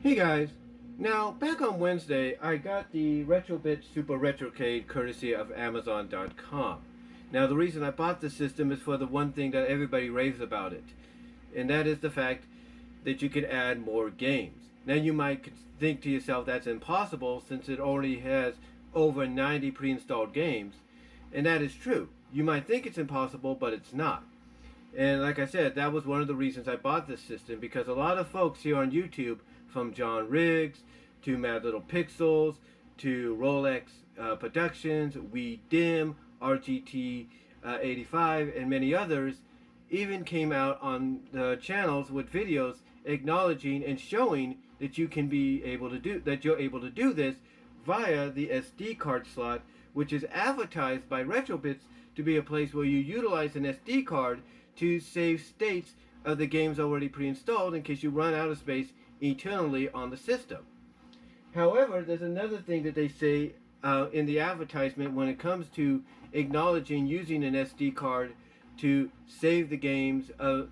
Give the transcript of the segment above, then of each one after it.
Hey guys, now back on Wednesday I got the Retro-Bit Super Retrocade courtesy of Amazon.com. Now the reason I bought the system is for the one thing that everybody raves about it, and that is the fact that you could add more games. Now you might think to yourself that's impossible since it already has over 90 pre-installed games, and that is true. You might think it's impossible, but it's not. And like I said, that was one of the reasons I bought this system, because a lot of folks here on YouTube, from John Riggs to Mad Little Pixels to Rolex Productions, We Dim, RGT 85, and many others, even came out on the channels with videos acknowledging and showing that you're able to do this via the SD card slot, which is advertised by Retrobits to be a place where you utilize an SD card to save states of the games already pre-installed in case you run out of space eternally on the system. However, there's another thing that they say in the advertisement when it comes to acknowledging using an SD card to save the games on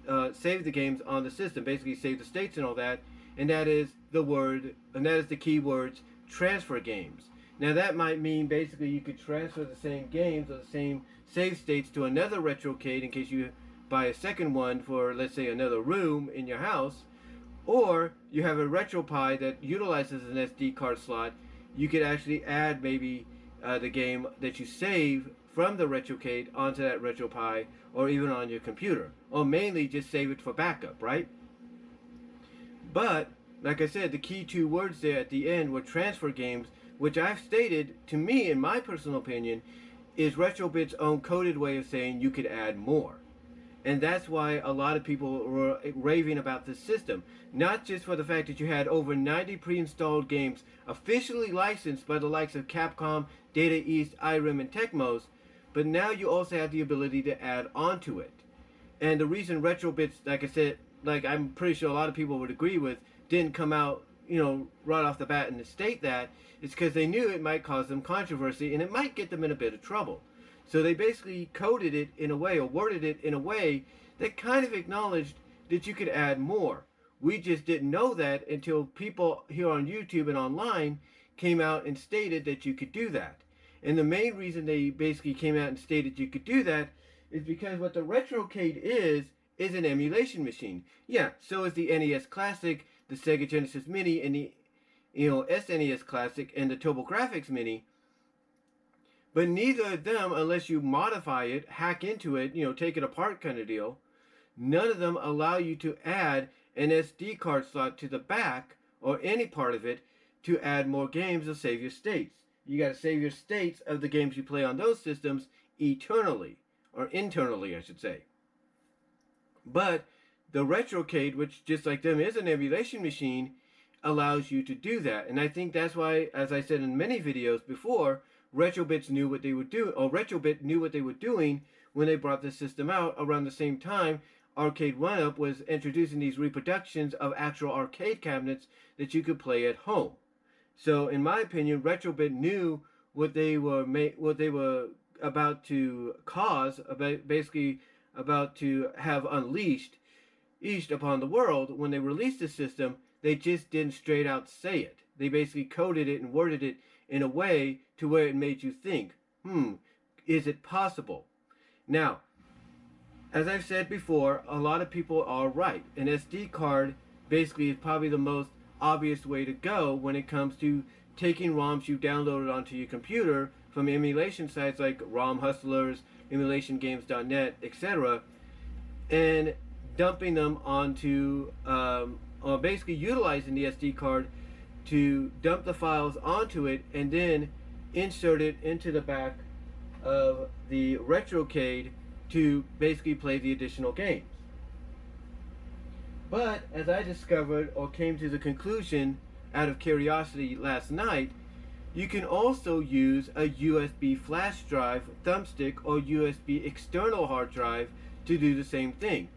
the system, basically save the states and all that, and that is the keywords transfer games. Now that might mean basically you could transfer the same games or the same save states to another Retrocade in case you buy a second one for, let's say, another room in your house, or you have a Retropie that utilizes an SD card slot. You could actually add maybe the game that you save from the Retrocade onto that Retropie, or even on your computer, or mainly just save it for backup, right? But like I said, the key two words there at the end were transfer games, which I've stated, to me, in my personal opinion, is Retrobit's own coded way of saying you could add more. And that's why a lot of people were raving about this system. Not just for the fact that you had over 90 pre-installed games officially licensed by the likes of Capcom, Data East, IRIM, and Tecmos, but now you also have the ability to add onto it. And the reason Retrobits, like I said, like I'm pretty sure a lot of people would agree with, didn't come out, right off the bat and state that, is because they knew it might cause them controversy and it might get them in a bit of trouble. So they basically coded it in a way, or worded it in a way, that kind of acknowledged that you could add more. We just didn't know that until people here on YouTube and online came out and stated that you could do that. And the main reason they basically came out and stated you could do that is because what the Retrocade is an emulation machine. Yeah, so is the NES Classic, the Sega Genesis Mini, and the SNES Classic, and the TurboGrafx Mini. But neither of them, unless you modify it, hack into it, take it apart kind of deal, none of them allow you to add an SD card slot to the back, or any part of it, to add more games or save your states. You got to save your states of the games you play on those systems eternally, or internally, I should say. But the Retrocade, which just like them is an emulation machine, allows you to do that. And I think that's why, as I said in many videos before, Retrobit knew what they were doing when they brought the system out around the same time Arcade Run-Up was introducing these reproductions of actual arcade cabinets that you could play at home. So in my opinion, Retrobit knew what they were about to cause, basically about to have unleashed upon the world when they released the system. They just didn't straight out say it. They basically coded it and worded it in a way to where it made you think, is it possible? Now, as I've said before, a lot of people are right. An SD card basically is probably the most obvious way to go when it comes to taking ROMs you've downloaded onto your computer from emulation sites like ROM Hustlers, EmulationGames.net, etc., and dumping them onto, or basically utilizing the SD card to dump the files onto it and then insert it into the back of the Retrocade to basically play the additional games. But as I discovered, or came to the conclusion out of curiosity last night, you can also use a USB flash drive, thumbstick, or USB external hard drive to do the same thing.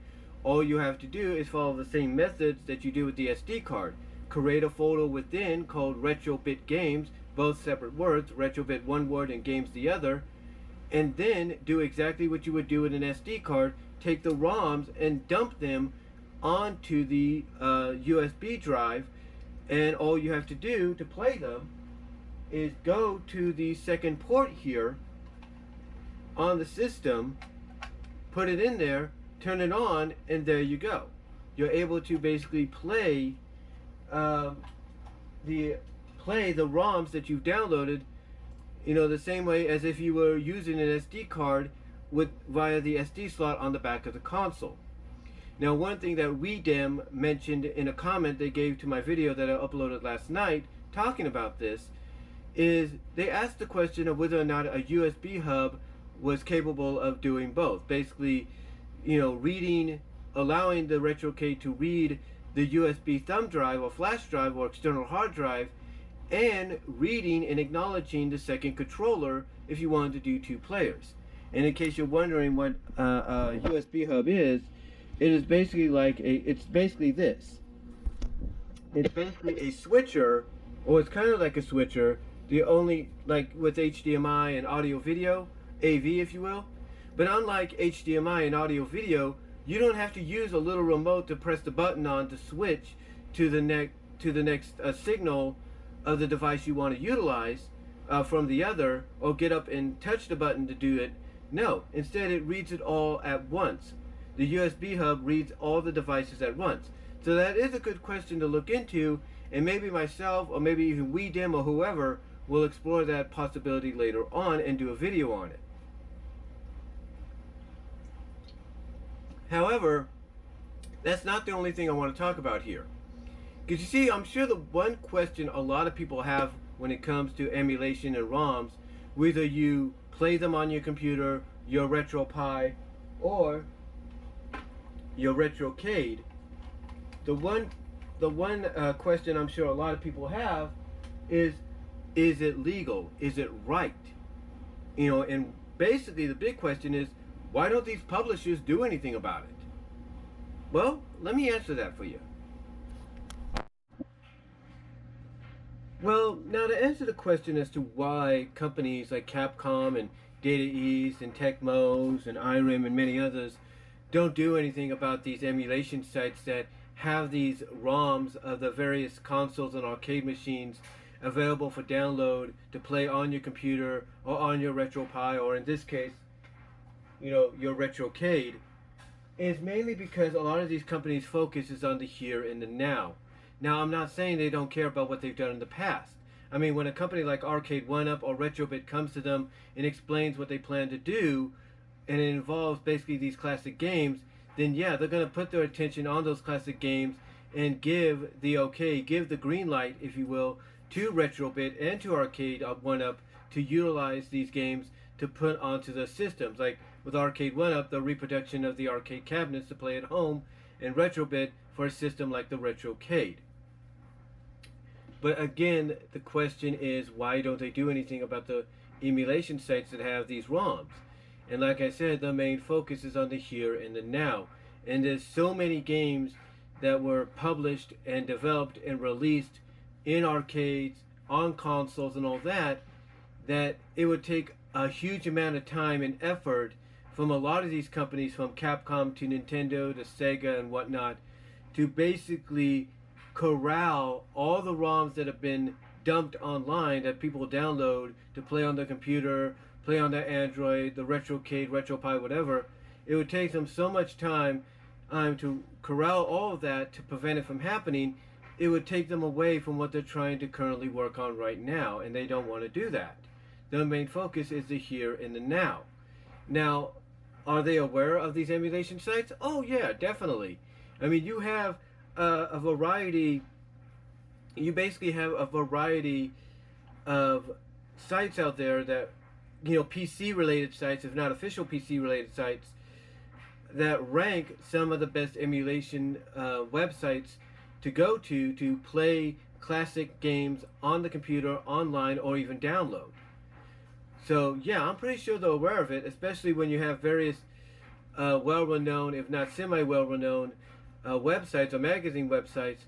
All you have to do is follow the same methods that you do with the SD card. Create a folder within called Retro-Bit Games, both separate words, Retro-Bit one word and Games the other, and then do exactly what you would do with an SD card, take the ROMs and dump them onto the USB drive, And all you have to do to play them is go to the second port here on the system, put it in there, turn it on, and there you go. You're able to basically play the ROMs that you've downloaded, you know, the same way as if you were using an SD card via the SD slot on the back of the console. Now, one thing that WeDem mentioned in a comment they gave to my video that I uploaded last night talking about this is they asked the question of whether or not a USB hub was capable of doing both. Basically, you know, allowing the Retrocade to read the USB thumb drive or flash drive or external hard drive, and reading and acknowledging the second controller if you wanted to do 2 players. And in case you're wondering what a USB hub is, it is basically it's basically this. It's basically a switcher, or it's kind of like a switcher, the only, like with HDMI and audio video, AV if you will. But unlike HDMI and audio video, you don't have to use a little remote to press the button on to switch to the next signal of the device you want to utilize from the other, or get up and touch the button to do it. No, instead it reads it all at once. The USB hub reads all the devices at once. So that is a good question to look into, and maybe myself or maybe even WeDem or whoever will explore that possibility later on and do a video on it. However, that's not the only thing I want to talk about here. Because you see, I'm sure the one question a lot of people have when it comes to emulation and ROMs, whether you play them on your computer, your Retropie, or your Retrocade, the one question I'm sure a lot of people have is it legal? Is it right? You know, and basically the big question is, why don't these publishers do anything about it? Well, let me answer that for you. Well, now to answer the question as to why companies like Capcom and Data East and Tecmos and IRIM and many others don't do anything about these emulation sites that have these ROMs of the various consoles and arcade machines available for download to play on your computer or on your Retropie, or in this case, you know, your Retrocade, is mainly because a lot of these companies' focus is on the here and the now. Now, I'm not saying they don't care about what they've done in the past. I mean, when a company like Arcade1Up or Retro-Bit comes to them and explains what they plan to do, and it involves basically these classic games, then yeah, they're going to put their attention on those classic games and give the green light, if you will, to Retro-Bit and to Arcade1Up to utilize these games to put onto the systems. Like with Arcade1Up, the reproduction of the arcade cabinets to play at home, and Retro-Bit for a system like the Retrocade. But again, the question is, why don't they do anything about the emulation sites that have these ROMs? And like I said, the main focus is on the here and the now. And there's so many games that were published and developed and released in arcades, on consoles and all that, that it would take a huge amount of time and effort from a lot of these companies, from Capcom to Nintendo to Sega and whatnot, to basically corral all the ROMs that have been dumped online that people download to play on their computer, play on their Android, the Retrocade, Retropie, whatever. It would take them so much time to corral all of that to prevent it from happening. It would take them away from what they're trying to currently work on right now, and they don't want to do that. Their main focus is the here and the now. Now, are they aware of these emulation sites? Oh yeah, definitely. I mean, you have a variety, you basically have a variety of sites out there that, you know, PC related sites, if not official PC related sites, that rank some of the best emulation websites to go to play classic games on the computer, online, or even download. So yeah, I'm pretty sure they're aware of it, especially when you have various well-renowned, if not semi-well-renowned websites or magazine websites,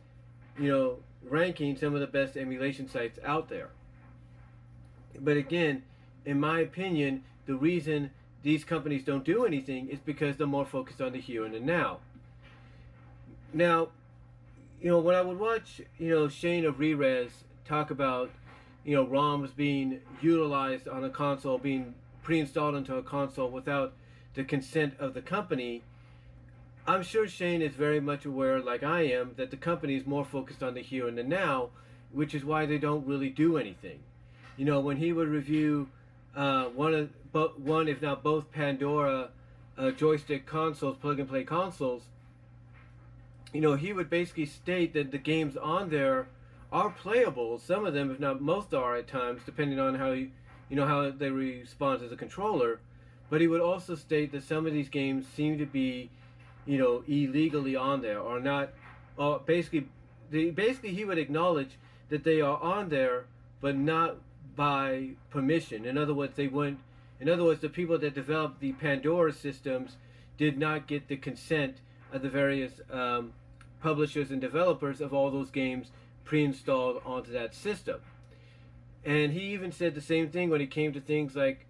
you know, ranking some of the best emulation sites out there. But again, in my opinion, the reason these companies don't do anything is because they're more focused on the here and the now. Now, when I would watch, Shane of Re-Res talk about, ROMs being utilized on a console, being pre-installed into a console without the consent of the company, I'm sure Shane is very much aware, like I am, that the company is more focused on the here and the now, which is why they don't really do anything. When he would review one, if not both, Pandora joystick consoles, plug-and-play consoles, he would basically state that the games on there are playable. Some of them, if not most, are at times, depending on how they respond to the controller. But he would also state that some of these games seem to be, illegally on there, or not. Basically, he would acknowledge that they are on there, but not by permission. In other words, the people that developed the Pandora systems did not get the consent of the various publishers and developers of all those games pre-installed onto that system. And he even said the same thing when it came to things like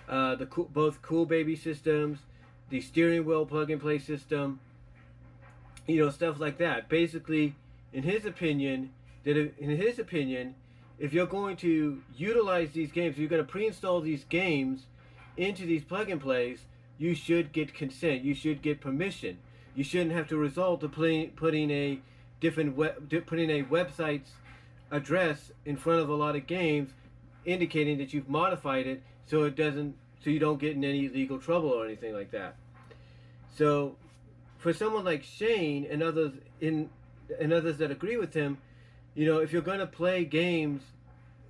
both Cool Baby systems, the steering wheel plug-and-play system, stuff like that. Basically, in his opinion, if you're going to utilize these games, if you're going to pre-install these games into these plug-and-plays, you should get consent. You should get permission. You shouldn't have to resort to putting a website's address in front of a lot of games, indicating that you've modified it so you don't get in any legal trouble or anything like that. So, for someone like Shane and others that agree with him, if you're going to play games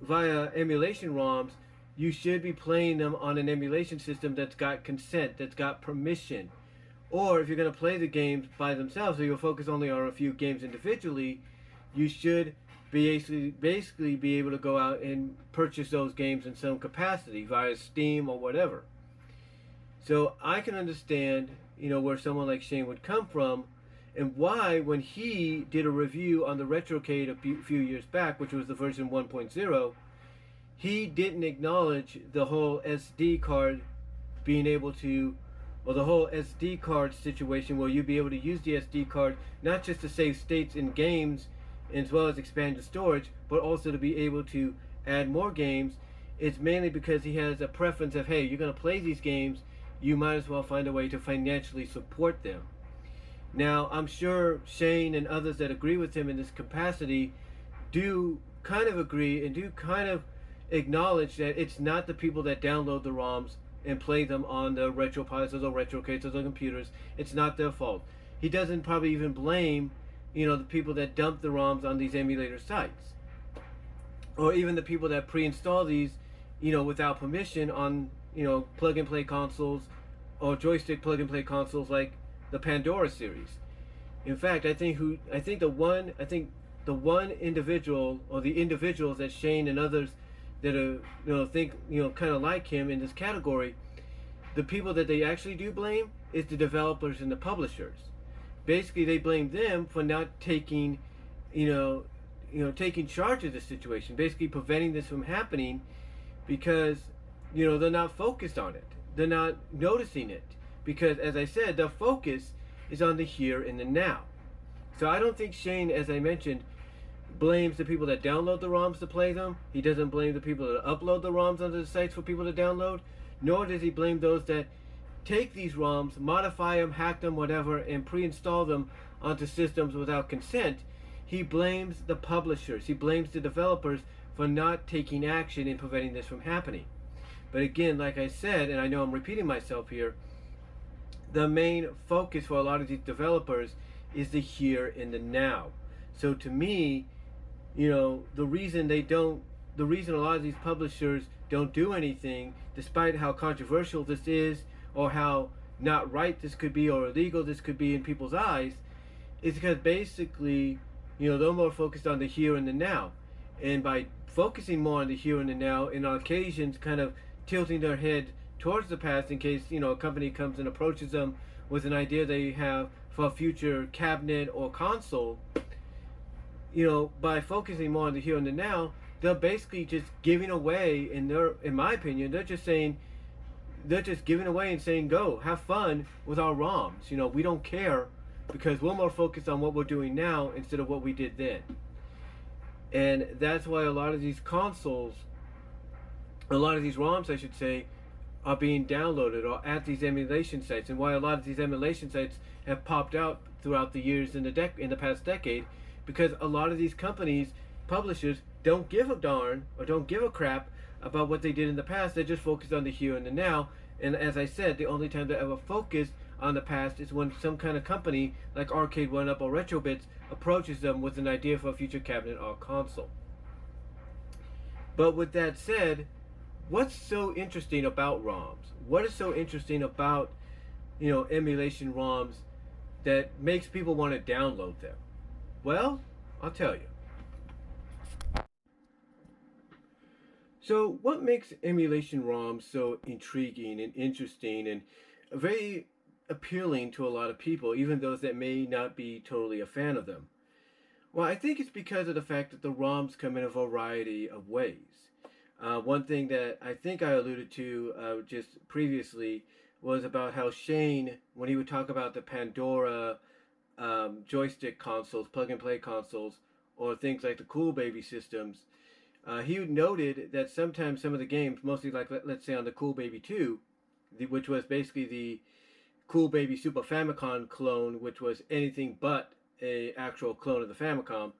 via emulation ROMs, you should be playing them on an emulation system that's got consent, that's got permission. Or if you're going to play the games by themselves, so you'll focus only on a few games individually, you should basically be able to go out and purchase those games in some capacity via Steam or whatever. So I can understand, where someone like Shane would come from, and why, when he did a review on the Retrocade a few years back, which was the version 1.0, he didn't acknowledge the whole SD card being able to, or the whole SD card situation where you'd be able to use the SD card not just to save states in games as well as expand the storage, but also to be able to add more games. It's mainly because he has a preference of, hey, you're going to play these games, you might as well find a way to financially support them. Now, I'm sure Shane and others that agree with him in this capacity do kind of agree and do kind of acknowledge that it's not the people that download the ROMs and play them on the RetroPies or the Retrocades or the computers. It's not their fault. He doesn't probably even blame, the people that dump the ROMs on these emulator sites. Or even the people that pre-install these, without permission on, plug-and-play consoles or joystick plug-and-play consoles like the Pandora series. In fact, I think the one individual, or the individuals that Shane and others that are, kind of like him in this category, the people that they actually do blame is the developers and the publishers. Basically, they blame them for not taking, taking charge of the situation, basically preventing this from happening, because, they're not focused on it. They're not noticing it. Because, as I said, the focus is on the here and the now. So I don't think Shane, as I mentioned, blames the people that download the ROMs to play them. He doesn't blame the people that upload the ROMs onto the sites for people to download. Nor does he blame those that take these ROMs, modify them, hack them, whatever, and pre-install them onto systems without consent. He blames the publishers. He blames the developers for not taking action in preventing this from happening. But again, like I said, and I know I'm repeating myself here, the main focus for a lot of these developers is the here and the now. So to me, the reason a lot of these publishers don't do anything, despite how controversial this is, or how not right this could be, or illegal this could be in people's eyes, is because basically, they're more focused on the here and the now. And by focusing more on the here and the now, and on occasions kind of tilting their head towards the past in case, a company comes and approaches them with an idea they have for a future cabinet or console, by focusing more on the here and the now, they're basically just giving away, in my opinion, they're just giving away and saying, go, have fun with our ROMs. We don't care, because we're more focused on what we're doing now instead of what we did then. And that's why a lot of these consoles, a lot of these ROMs, I should say, are being downloaded or at these emulation sites, and why a lot of these emulation sites have popped out throughout the years in the past decade, because a lot of these companies, publishers, don't give a darn or don't give a crap about what they did in the past. They just focus on the here and the now. And as I said, the only time they ever focus on the past is when some kind of company like Arcade 1-Up or Retro-Bits approaches them with an idea for a future cabinet or console. But with that said, what's so interesting about ROMs? What is so interesting about, emulation ROMs that makes people want to download them? Well, I'll tell you. So what makes emulation ROMs so intriguing and interesting and very appealing to a lot of people, even those that may not be totally a fan of them? Well, I think it's because of the fact that the ROMs come in a variety of ways. One thing that I think I alluded to just previously was about how Shane, when he would talk about the Pandora joystick consoles, plug-and-play consoles, or things like the Cool Baby systems, he noted that sometimes some of the games, mostly like let's say on the Cool Baby 2, which was basically the Cool Baby Super Famicom clone, which was anything but a actual clone of the Famicom.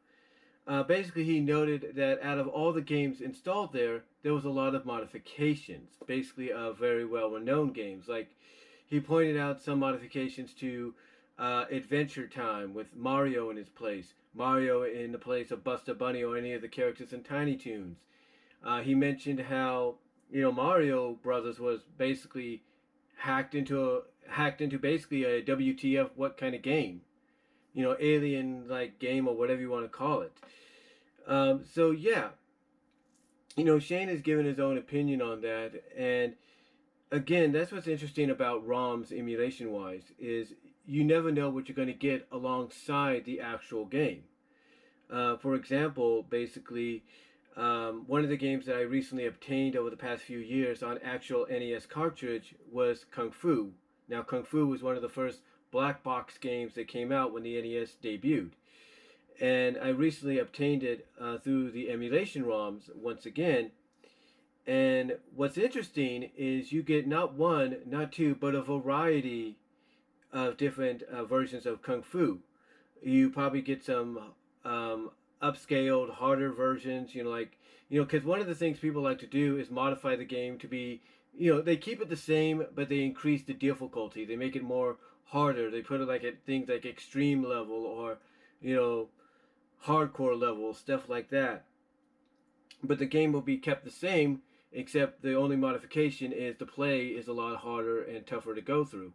Basically, he noted that out of all the games installed there, there was a lot of modifications, basically of very well-known games. Like, he pointed out some modifications to Adventure Time with Mario in his place, Mario in the place of Buster Bunny or any of the characters in Tiny Toons. He mentioned how, Mario Brothers was basically hacked into basically a WTF what kind of game, alien like game or whatever you want to call it. So yeah, Shane has given his own opinion on that, and again, that's what's interesting about ROMs emulation wise, is you never know what you're going to get alongside the actual game. For example, basically, one of the games that I recently obtained over the past few years on actual NES cartridge was Kung Fu. Now, Kung Fu was one of the first black box games that came out when the NES debuted. And I recently obtained it through the emulation ROMs once again. And what's interesting is you get not one, not two, but a variety of different versions of Kung Fu. You probably get some upscaled, harder versions, because one of the things people like to do is modify the game to be, they keep it the same, but they increase the difficulty. They make it more harder. They put it like at things like extreme level or, hardcore level, stuff like that. But the game will be kept the same, except the only modification is the play is a lot harder and tougher to go through.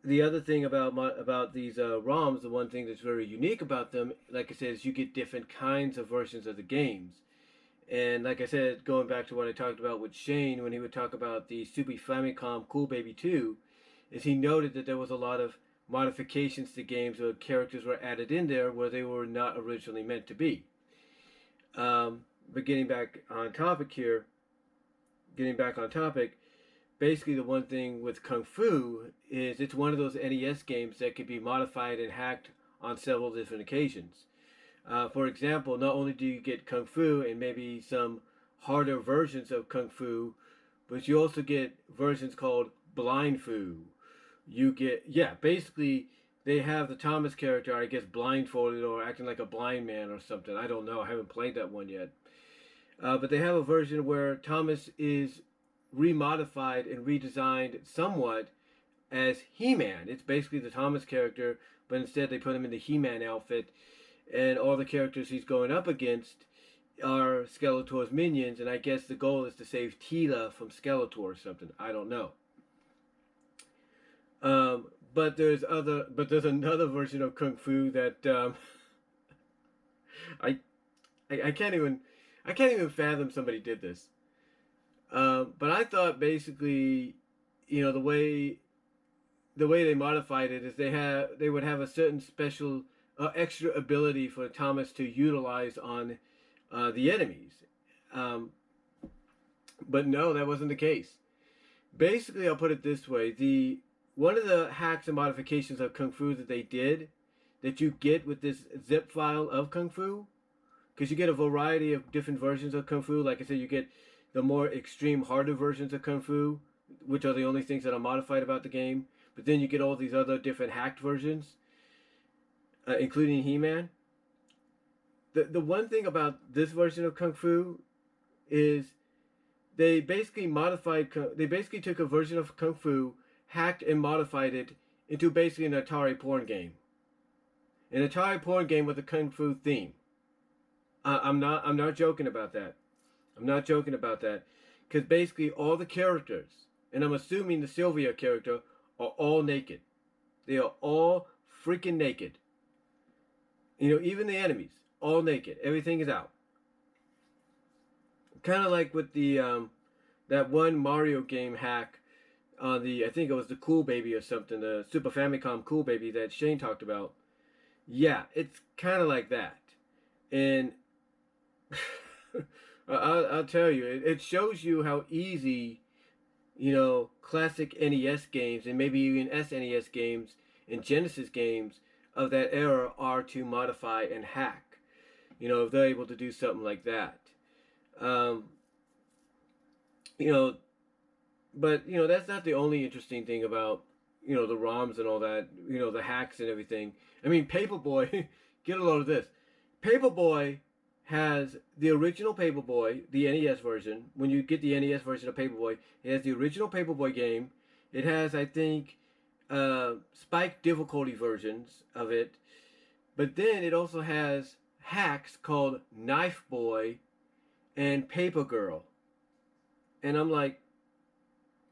The other thing about these ROMs, the one thing that's very unique about them, like I said, is you get different kinds of versions of the games. And like I said, going back to what I talked about with Shane when he would talk about the Super Famicom Cool Baby 2, is he noted that there was a lot of modifications to games where characters were added in there where they were not originally meant to be. But getting back on topic, basically the one thing with Kung Fu is it's one of those NES games that could be modified and hacked on several different occasions. For example, not only do you get Kung Fu and maybe some harder versions of Kung Fu, but you also get versions called Blind Fu. You get, basically they have the Thomas character, I guess, blindfolded or acting like a blind man or something. I don't know. I haven't played that one yet. But they have a version where Thomas is remodified and redesigned somewhat as He-Man. It's basically the Thomas character, but instead they put him in the He-Man outfit, and all the characters he's going up against are Skeletor's minions, and I guess the goal is to save Teela from Skeletor or something. I don't know. But there's another version of Kung Fu that I can't even fathom somebody did this. But I thought basically, the way they modified it is they would have a certain special extra ability for Thomas to utilize on the enemies. But no, that wasn't the case. Basically, I'll put it this way: one of the hacks and modifications of Kung Fu that they did, that you get with this zip file of Kung Fu, because you get a variety of different versions of Kung Fu. Like I said, you get the more extreme, harder versions of Kung Fu, which are the only things that are modified about the game. But then you get all these other different hacked versions, including He-Man. The one thing about this version of Kung Fu is they basically took a version of Kung Fu, hacked and modified it into basically an Atari porn game. An Atari porn game with a Kung Fu theme. I'm not joking about that. I'm not joking about that. Because basically all the characters, and I'm assuming the Sylvia character, are all naked. They are all freaking naked. You know, even the enemies, all naked. Everything is out. Kind of like with the that one Mario game hack on the, I think it was the Cool Baby or something, the Super Famicom Cool Baby that Shane talked about. Yeah, it's kind of like that. And I'll tell you, it shows you how easy, you know, classic NES games and maybe even SNES games and Genesis games of that era are to modify and hack. You know, if they're able to do something like that. You know, but, you know, that's not the only interesting thing about, you know, the ROMs and all that, you know, the hacks and everything. I mean, Paperboy, get a load of this. Paperboy has the original Paperboy, the NES version. When you get the NES version of Paperboy, it has the original Paperboy game. It has, I think, spiked difficulty versions of it. But then it also has hacks called Knife Boy and Paper Girl. And I'm like,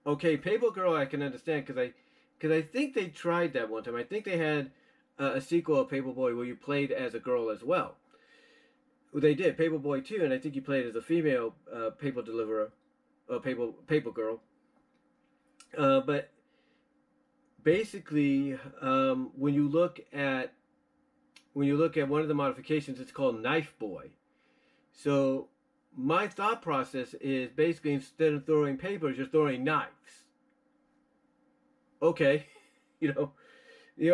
okay, Paper Girl I can understand because I think they tried that one time. I think they had a sequel of Paperboy where you played as a girl as well. They did, Paperboy 2, and I think you played as a female paper deliverer, or paper girl. But basically, when you look at one of the modifications, it's called Knife Boy. So my thought process is basically instead of throwing papers, you're throwing knives. Okay, you know,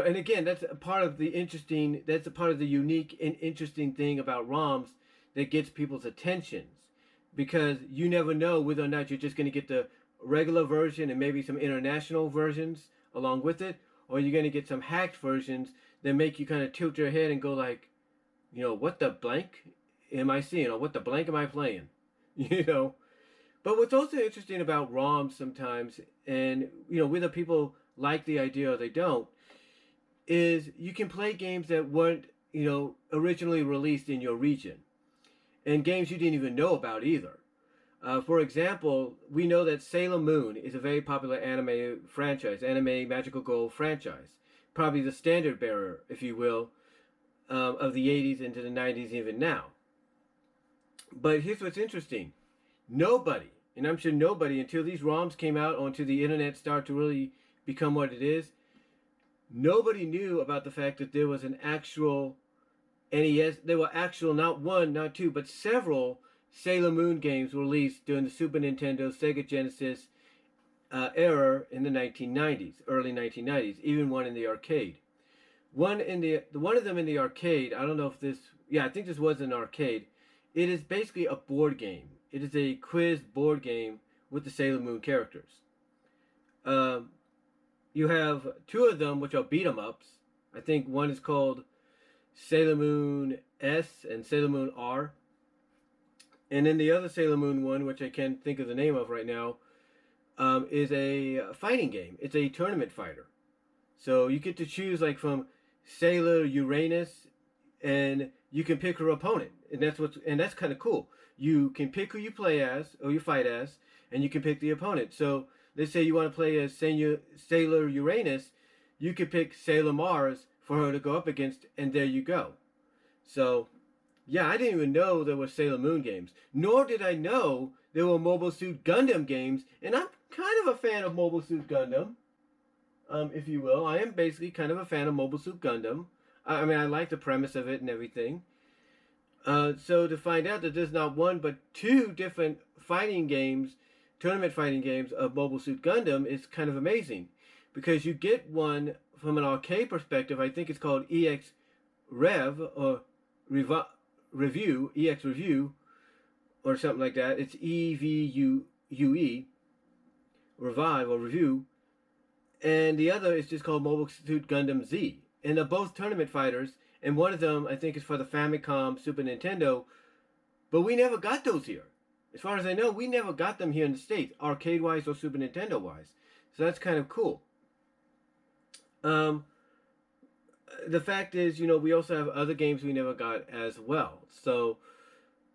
and again, that's a part of the unique and interesting thing about ROMs that gets people's attentions, because you never know whether or not you're just going to get the regular version and maybe some international versions along with it, or you're going to get some hacked versions that make you kind of tilt your head and go like, you know, what the blank am I seeing, or what the blank am I playing, you know? But what's also interesting about ROMs sometimes, and, you know, whether people like the idea or they don't, is you can play games that weren't, you know, originally released in your region, and games you didn't even know about either. For example, we know that Sailor Moon is a very popular anime franchise, anime Magical Girl franchise, probably the standard bearer, if you will, of the 80s into the 90s even now. But here's what's interesting. Nobody, and I'm sure nobody, until these ROMs came out or until the internet started to really become what it is, nobody knew about the fact that there was an actual NES. There were actual, not one, not two, but several Sailor Moon games released during the Super Nintendo, Sega Genesis era in the 1990s, early 1990s, even one in the arcade. One of them in the arcade, I don't know if this, yeah, I think this was an arcade. It is basically a board game. It is a quiz board game with the Sailor Moon characters. You have two of them, which are beat-em-ups. I think one is called Sailor Moon S and Sailor Moon R. And then the other Sailor Moon one, which I can't think of the name of right now, is a fighting game. It's a tournament fighter. So you get to choose like from Sailor Uranus, and you can pick her opponent. And that's kind of cool. You can pick who you play as, or you fight as, and you can pick the opponent. So let's say you want to play as Sailor Uranus, you could pick Sailor Mars for her to go up against, and there you go. So, yeah, I didn't even know there were Sailor Moon games. Nor did I know there were Mobile Suit Gundam games, and I'm kind of a fan of Mobile Suit Gundam, if you will. I am basically kind of a fan of Mobile Suit Gundam. I mean, I like the premise of it and everything. So to find out that there's not one but two different fighting games, tournament fighting games of Mobile Suit Gundam is kind of amazing. because you get one from an arcade perspective. I think it's called EX Rev or Review, EX Review, or something like that. It's EVUE, Revive or Review. And the other is just called Mobile Suit Gundam Z. And they're both tournament fighters. And one of them, I think, is for the Famicom, Super Nintendo. But we never got those here. As far as I know, we never got them here in the States, arcade-wise or Super Nintendo-wise. So that's kind of cool. The fact is, you know, we also have other games we never got as well. So,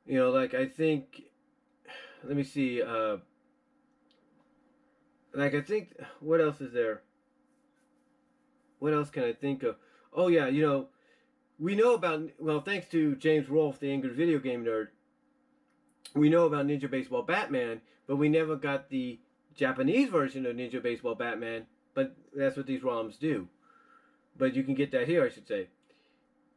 you know, like I think, let me see, like I think, what else is there? What else can I think of? Oh yeah, you know, we know about, well, thanks to James Rolfe, the Angry Video Game Nerd, we know about Ninja Baseball Batman, but we never got the Japanese version of Ninja Baseball Batman, but that's what these ROMs do. But you can get that here, I should say.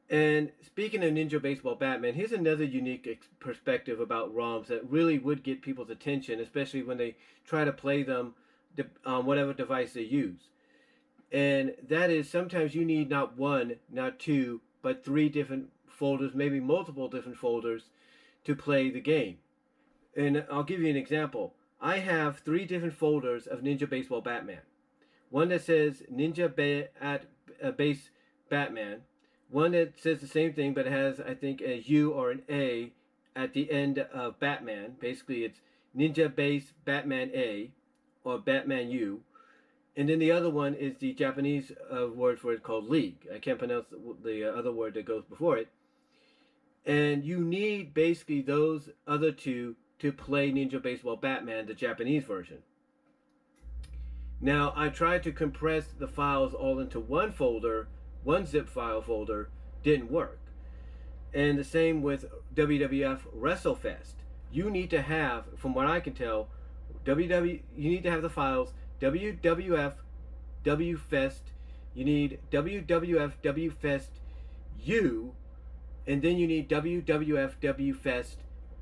And speaking of Ninja Baseball Batman, here's another unique perspective about ROMs that really would get people's attention, especially when they try to play them on whatever device they use. And that is, sometimes you need not one, not two, but 3 different folders, maybe multiple different folders to play the game. And I'll give you an example. I have 3 different folders of Ninja Baseball Batman. One that says Ninja Base Batman. One that says the same thing, but it has, I think, a U or an A at the end of Batman. Basically, it's Ninja Base Batman A or Batman U. And then the other one is the Japanese word for it called League. I can't pronounce the other word that goes before it. And you need basically those other 2 to play Ninja Baseball Batman, the Japanese version. Now, I tried to compress the files all into one folder, one zip file folder, didn't work. And the same with WWF WrestleFest. You need to have, from what I can tell, you need to have the files WWF WFest, you need WWF WFest U, and then you need WWF WFest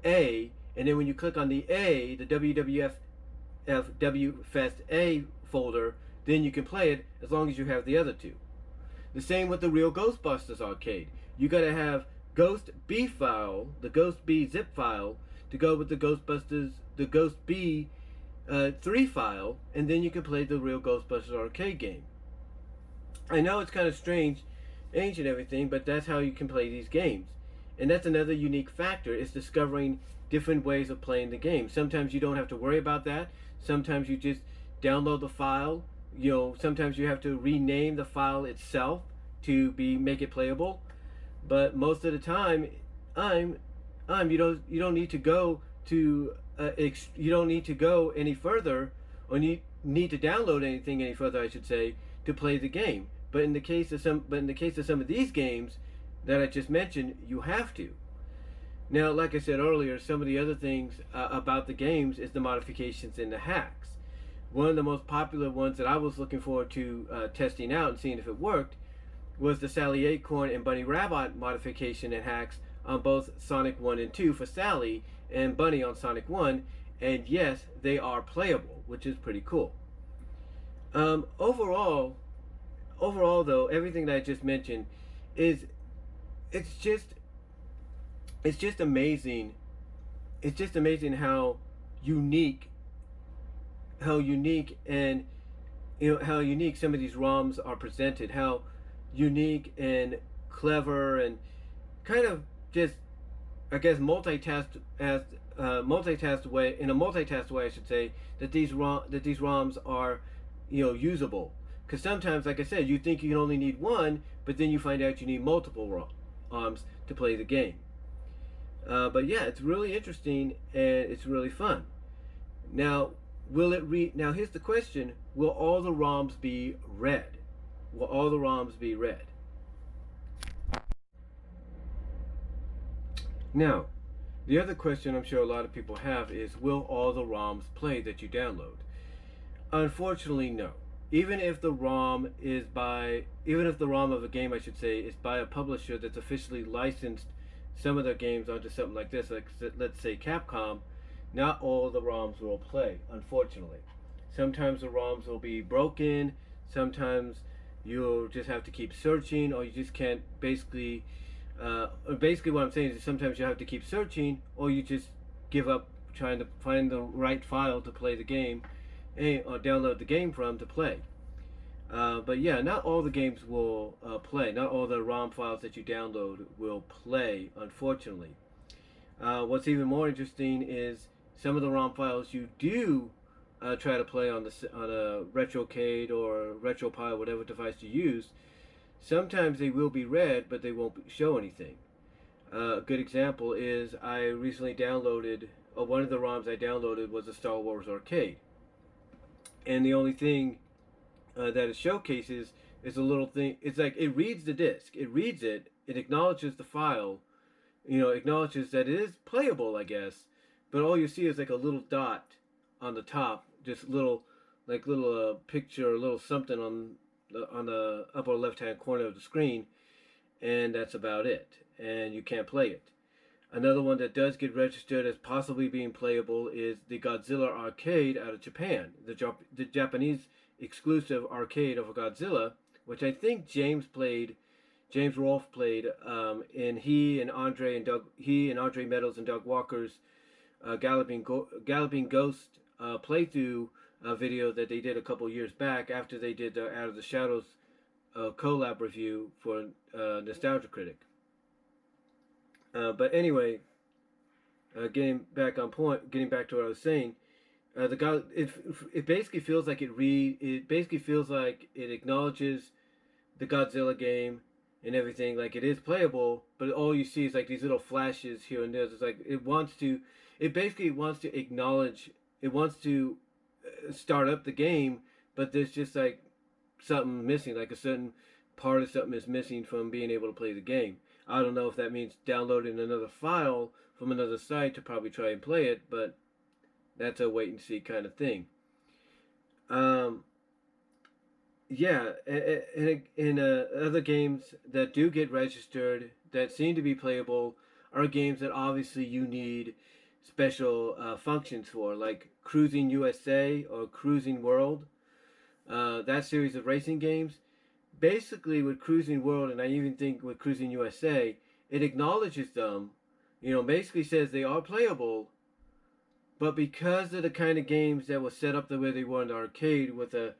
A, and then when you click on the A, the WWF WFest A folder, then you can play it as long as you have the other 2. The same with the Real Ghostbusters arcade. You gotta have Ghost B file, the Ghost B zip file, to go with the Ghostbusters, the Ghost B 3 file, and then you can play the Real Ghostbusters arcade game. I know it's kind of strange, and everything, but that's how you can play these games. And that's another unique factor, is discovering different ways of playing the game. Sometimes you don't have to worry about that. Sometimes you just download the file. You know, sometimes you have to rename the file itself to make it playable. But most of the time, you don't need to go to you don't need to go any further, or need to download anything any further, I should say, to play the game. But in the case of some of these games that I just mentioned, you have to. Now, like I said earlier, some of the other things about the games is the modifications and the hacks. One of the most popular ones that I was looking forward to testing out and seeing if it worked was the Sally Acorn and Bunny Rabbit modification and hacks on both Sonic 1 and 2 for Sally, and Bunny on Sonic 1, and yes, they are playable, which is pretty cool. Overall though, everything that I just mentioned it's just amazing. It's just amazing how unique and how unique some of these ROMs are presented, how unique and clever and kind of just, I guess, multitask way, I should say, that these ROMs are, usable. Because sometimes, like I said, you think you can only need one, but then you find out you need multiple ROMs to play the game. But yeah, it's really interesting and it's really fun. Now, now here's the question: will all the ROMs be red? Will all the ROMs be red? Now, the other question I'm sure a lot of people have is, will all the ROMs play that you download? Unfortunately, no. Even if the ROM of a game, I should say, is by a publisher that's officially licensed some of their games onto something like this, like let's say Capcom, not all the ROMs will play, unfortunately. Sometimes the ROMs will be broken, Sometimes you'll just have to keep searching, or you just can't basically. Basically, what I'm saying is sometimes you have to keep searching, or you just give up trying to find the right file to play the game, or download the game from to play. But yeah, not all the games will play. Not all the ROM files that you download will play, unfortunately. What's even more interesting is some of the ROM files you do try to play on a Retrocade or Retropie, whatever device you use. Sometimes they will be read, but they won't show anything. A good example is I recently downloaded, one of the ROMs I downloaded was a Star Wars arcade. And the only thing that it showcases is a little thing. It's like it reads the disc, it reads it, it acknowledges the file, acknowledges that it is playable, I guess, but all you see is like a little dot on the top, just little, like little picture, a little something on the upper left-hand corner of the screen, and that's about it. And you can't play it. Another one that does get registered as possibly being playable is the Godzilla arcade out of Japan, the Japanese exclusive arcade of Godzilla, which I think James Rolfe played, and he and Andre Meadows and Doug Walker's Galloping Ghost playthrough video that they did a couple years back after they did the Out of the Shadows collab review for Nostalgia Critic. But anyway, getting back to what I was saying, it basically feels like it basically feels like it acknowledges the Godzilla game and everything, like it is playable, but all you see is like these little flashes here and there. It's like it basically wants to acknowledge, it wants to start up the game, but there's just like something missing, like a certain part of something is missing from being able to play the game. I don't know if that means downloading another file from another site to probably try and play it, but that's a wait and see kind of thing. Yeah, and other games that do get registered that seem to be playable are games that obviously you need special functions for, like Cruising USA or Cruising World. That series of racing games. Basically, with Cruising World, and I even think with Cruising USA, it acknowledges them, basically says they are playable, but because of the kind of games that were set up the way they were in the arcade with a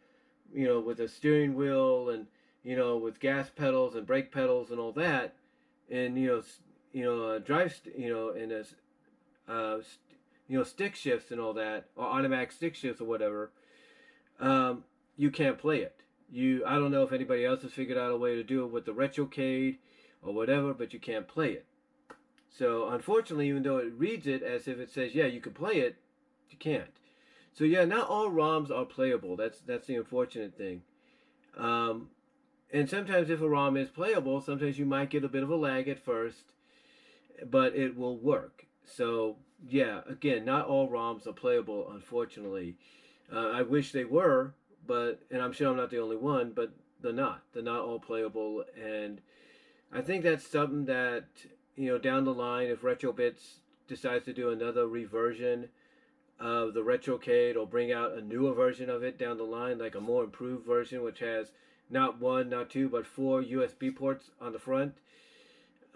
steering wheel and with gas pedals and brake pedals and all that, and stick shifts and all that, or automatic stick shifts or whatever, you can't play it. I don't know if anybody else has figured out a way to do it with the Retrocade or whatever, but you can't play it. So unfortunately, even though it reads it as if it says, yeah, you can play it, you can't. So yeah, not all ROMs are playable. That's the unfortunate thing. And sometimes if a ROM is playable, sometimes you might get a bit of a lag at first, but it will work. So yeah, again, not all ROMs are playable, unfortunately. I wish they were, and I'm sure I'm not the only one, but they're not. They're not all playable, and I think that's something that, down the line, if Retro-Bits decides to do another reversion of the Retrocade or bring out a newer version of it down the line, like a more improved version, which has not one, not two, but 4 USB ports on the front,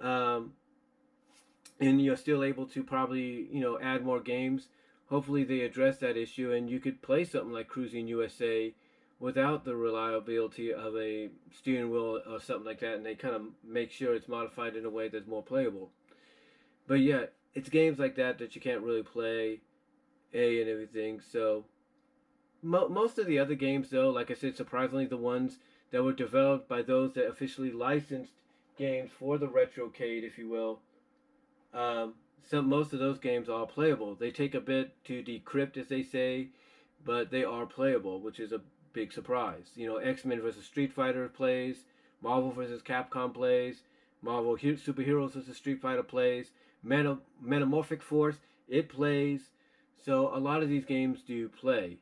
and you're still able to probably, add more games. Hopefully they address that issue and you could play something like Cruising USA without the reliability of a steering wheel or something like that, and they kind of make sure it's modified in a way that's more playable. But yeah, it's games like that you can't really play, and everything. So most of the other games, though, like I said, surprisingly, the ones that were developed by those that officially licensed games for the Retrocade, if you will, most of those games are playable. They take a bit to decrypt, as they say, but they are playable, which is a big surprise. X-Men vs. Street Fighter plays, Marvel vs. Capcom plays, Marvel Superheroes vs. Street Fighter plays, Metamorphic Force, it plays. So a lot of these games do play,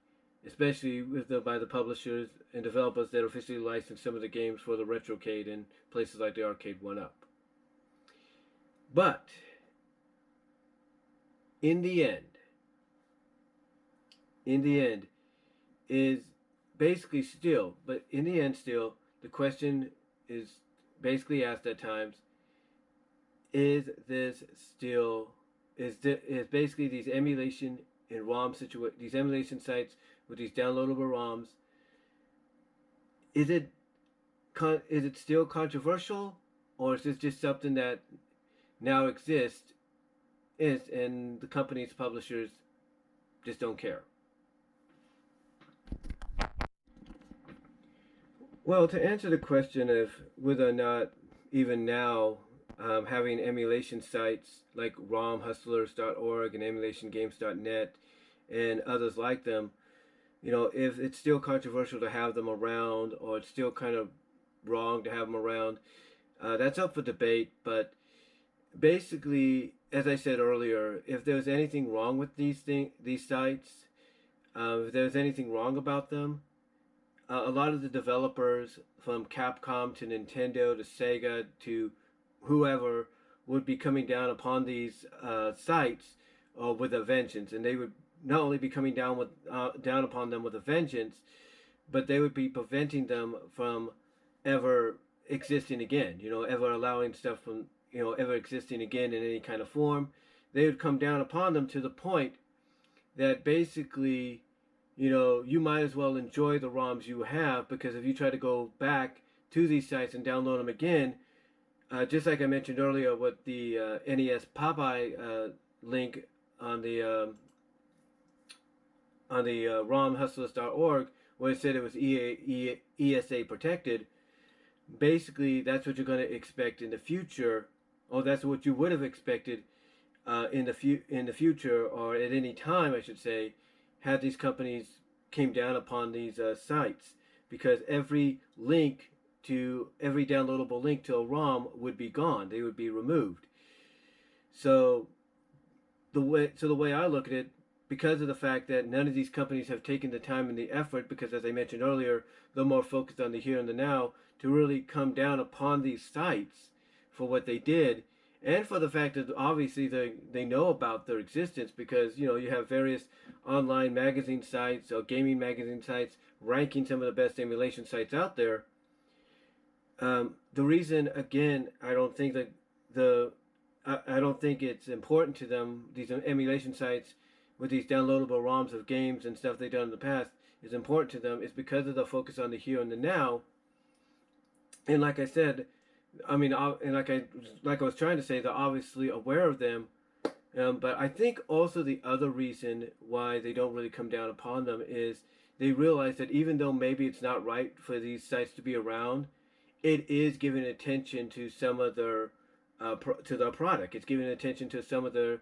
especially by the publishers and developers that officially license some of the games for the Retrocade and places like the Arcade 1-Up. But in the end, is basically still, but in the end still, the question is basically asked at times, is this still, is basically these emulation and ROM these emulation sites with these downloadable ROMs, is it is it still controversial, or is this just something that now exists and the companies, publishers just don't care? Well, to answer the question of whether or not even now having emulation sites like romhustlers.org and emulationgames.net and others like them, if it's still controversial to have them around, or it's still kind of wrong to have them around, that's up for debate. But basically, as I said earlier, if there's anything wrong with these sites, if there's anything wrong about them, a lot of the developers, from Capcom to Nintendo to Sega to whoever, would be coming down upon these sites with a vengeance, and they would not only be coming down upon them with a vengeance, but they would be preventing them from ever existing again. Ever allowing stuff from ever existing again in any kind of form. They would come down upon them to the point that basically, you might as well enjoy the ROMs you have, because if you try to go back to these sites and download them again, just like I mentioned earlier with the NES Popeye link on the romhustlers.org, where it said it was ESA protected, basically that's what you're going to expect in the future, or that's what you would have expected in the future, or at any time, I should say, had these companies came down upon these sites, because every downloadable link to a ROM would be gone. They would be removed. So the way I look at it, because of the fact that none of these companies have taken the time and the effort, because as I mentioned earlier, they're more focused on the here and the now, to really come down upon these sites for what they did, and for the fact that obviously they know about their existence, because you have various online magazine sites or gaming magazine sites ranking some of the best emulation sites out there. The reason, again, I don't think it's important to them, these emulation sites with these downloadable ROMs of games and stuff they've done in the past, is important to them, is because of the focus on the here and the now. And like I said, and like I was trying to say, they're obviously aware of them. But I think also the other reason why they don't really come down upon them is they realize that even though maybe it's not right for these sites to be around, it is giving attention to some of their to their product. It's giving attention to some of their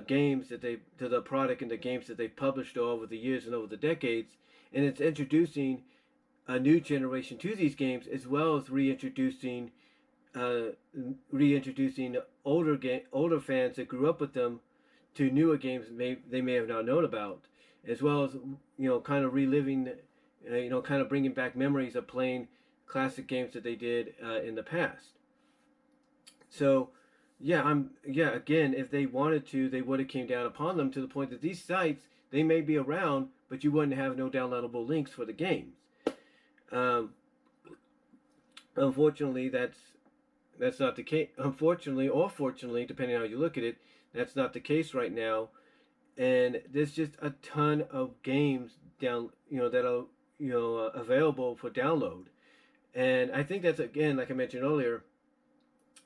games to the product and the games that they've published over the years and over the decades, and it's introducing a new generation to these games, as well as reintroducing older fans that grew up with them to newer games they may have not known about, as well as kind of reliving, kind of bringing back memories of playing classic games that they did in the past. So again, if they wanted to, they would have came down upon them to the point that these sites, they may be around, but you wouldn't have no downloadable links for the games. Unfortunately, that's not the case. Unfortunately, or fortunately, depending on how you look at it, that's not the case right now. And there's just a ton of games that are available for download. And I think that's, again, like I mentioned earlier,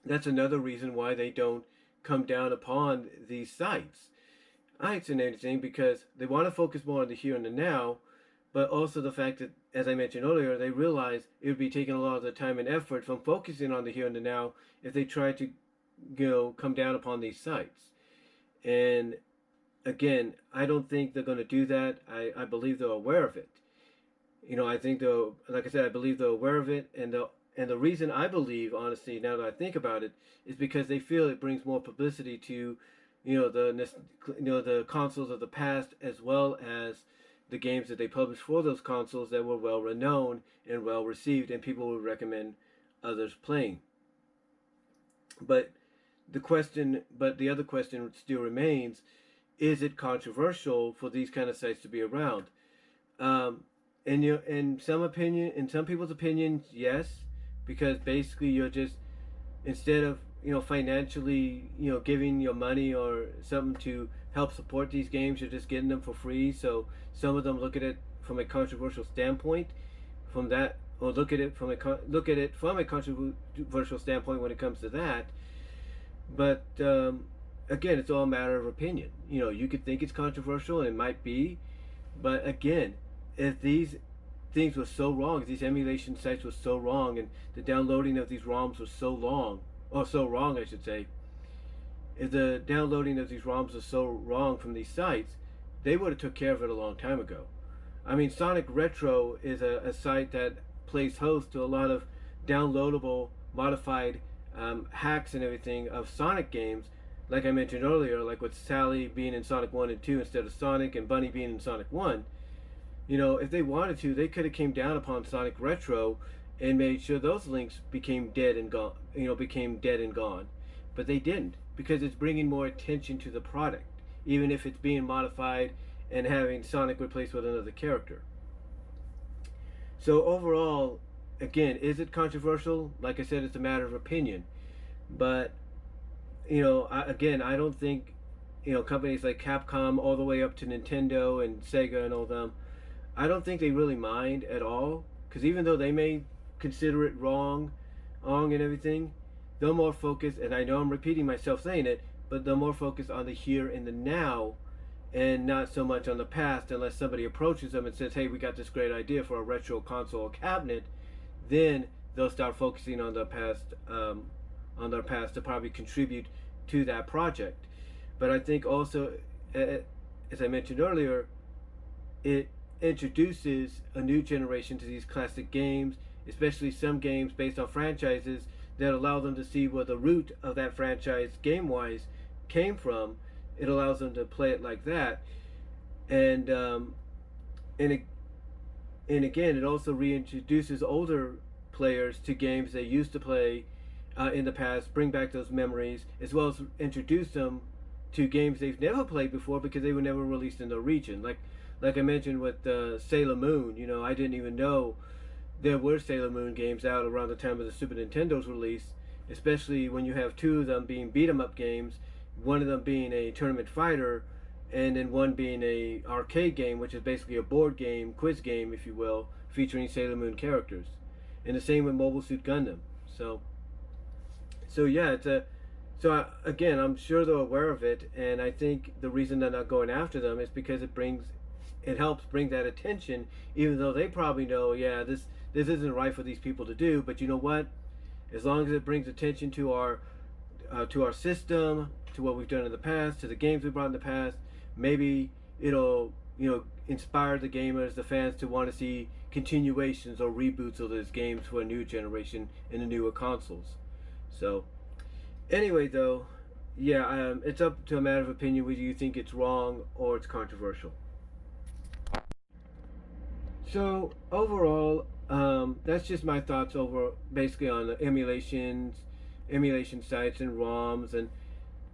that's another reason why they don't come down upon these sites. It's interesting because they want to focus more on the here and the now, but also the fact that, as I mentioned earlier, they realize it would be taking a lot of the time and effort from focusing on the here and the now if they try to, come down upon these sites. And again, I don't think they're going to do that. I believe they're aware of it. I think like I said, I believe they're aware of it, and the reason I believe, honestly, now that I think about it, is because they feel it brings more publicity to, the consoles of the past, as well as the games that they published for those consoles that were well renowned and well received, and people would recommend others playing. But the other question still remains: is it controversial for these kind of sites to be around? And And you, in some people's opinions, yes, because basically you're just, instead of financially giving your money or something to help support these games, you're just getting them for free. So some of them look at it from a controversial standpoint, from that, or look at it from a controversial standpoint when it comes to that. But again, it's all a matter of opinion. You could think it's controversial, and it might be, but again, if these things were so wrong, if these emulation sites were so wrong, and the downloading of these ROMs was so long, or so wrong, I should say, if the downloading of these ROMs was so wrong from these sites, they would have took care of it a long time ago. I mean, Sonic Retro is a site that plays host to a lot of downloadable, modified hacks and everything of Sonic games, like I mentioned earlier, like with Sally being in Sonic 1 and 2 instead of Sonic, and Bunny being in Sonic 1. If they wanted to, they could have came down upon Sonic Retro and made sure those links became dead and gone. But they didn't, because it's bringing more attention to the product, even if it's being modified and having Sonic replaced with another character. So overall, again, is it controversial? Like I said, it's a matter of opinion. But I don't think companies like Capcom all the way up to Nintendo and Sega and all them, I don't think they really mind at all, because even though they may consider it wrong and everything, they're more focused, and I know I'm repeating myself saying it, but they're more focused on the here and the now, and not so much on the past, unless somebody approaches them and says, hey, we got this great idea for a retro console cabinet. Then they'll start focusing on their past to probably contribute to that project. But I think also, as I mentioned earlier, it introduces a new generation to these classic games, especially some games based on franchises that allow them to see where the root of that franchise game-wise came from. It allows them to play it like that, and again, it also reintroduces older players to games they used to play in the past, bring back those memories, as well as introduce them to games they've never played before because they were never released in their region. Like I mentioned with Sailor Moon, I didn't even know there were Sailor Moon games out around the time of the Super Nintendo's release, especially when you have two of them being beat-em-up games, one of them being a tournament fighter, and then one being a arcade game, which is basically a board game, quiz game, if you will, featuring Sailor Moon characters. And the same with Mobile Suit Gundam. So yeah, again, I'm sure they're aware of it, and I think the reason they're not going after them is because it helps bring that attention, even though they probably know, yeah, this isn't right for these people to do. But you know what? As long as it brings attention to our system, to what we've done in the past, to the games we brought in the past, maybe it'll inspire the gamers, the fans, to want to see continuations or reboots of those games for a new generation and the newer consoles. So anyway, though, yeah, it's up to a matter of opinion whether you think it's wrong or it's controversial. So overall, that's just my thoughts over basically on the emulation sites and ROMs, and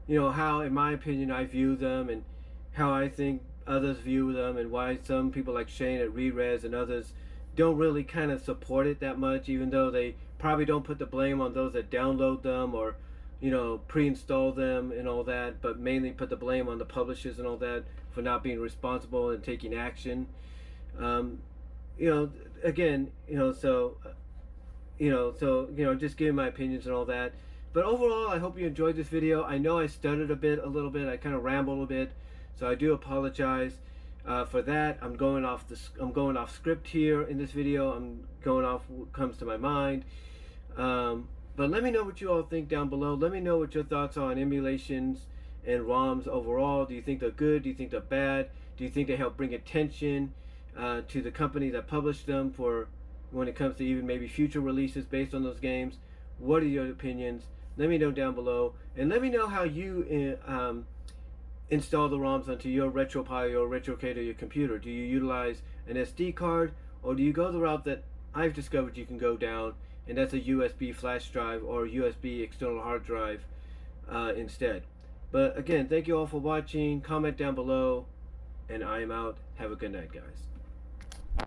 how, in my opinion, I view them, and how I think others view them, and why some people like Shane at Re-Res and others don't really kind of support it that much, even though they probably don't put the blame on those that download them or pre-install them and all that, but mainly put the blame on the publishers and all that for not being responsible and taking action. Again, just giving my opinions and all that. But overall, I hope you enjoyed this video. I know I stuttered a little bit. I kind of rambled a bit, so I do apologize for that. I'm going off script here in this video. I'm going off what comes to my mind. But let me know what you all think down below. Let me know what your thoughts are on emulations and ROMs overall. Do you think they're good? Do you think they're bad? Do you think they help bring attention to the company that published them for when it comes to even maybe future releases based on those games? What are your opinions? Let me know down below, and let me know how you install the ROMs onto your Retropie or Retrocade or your computer. Do you utilize an SD card, or do you go the route that I've discovered you can go down, and that's a USB flash drive or USB external hard drive instead? But again, thank you all for watching. Comment down below, and I am out. Have a good night, guys.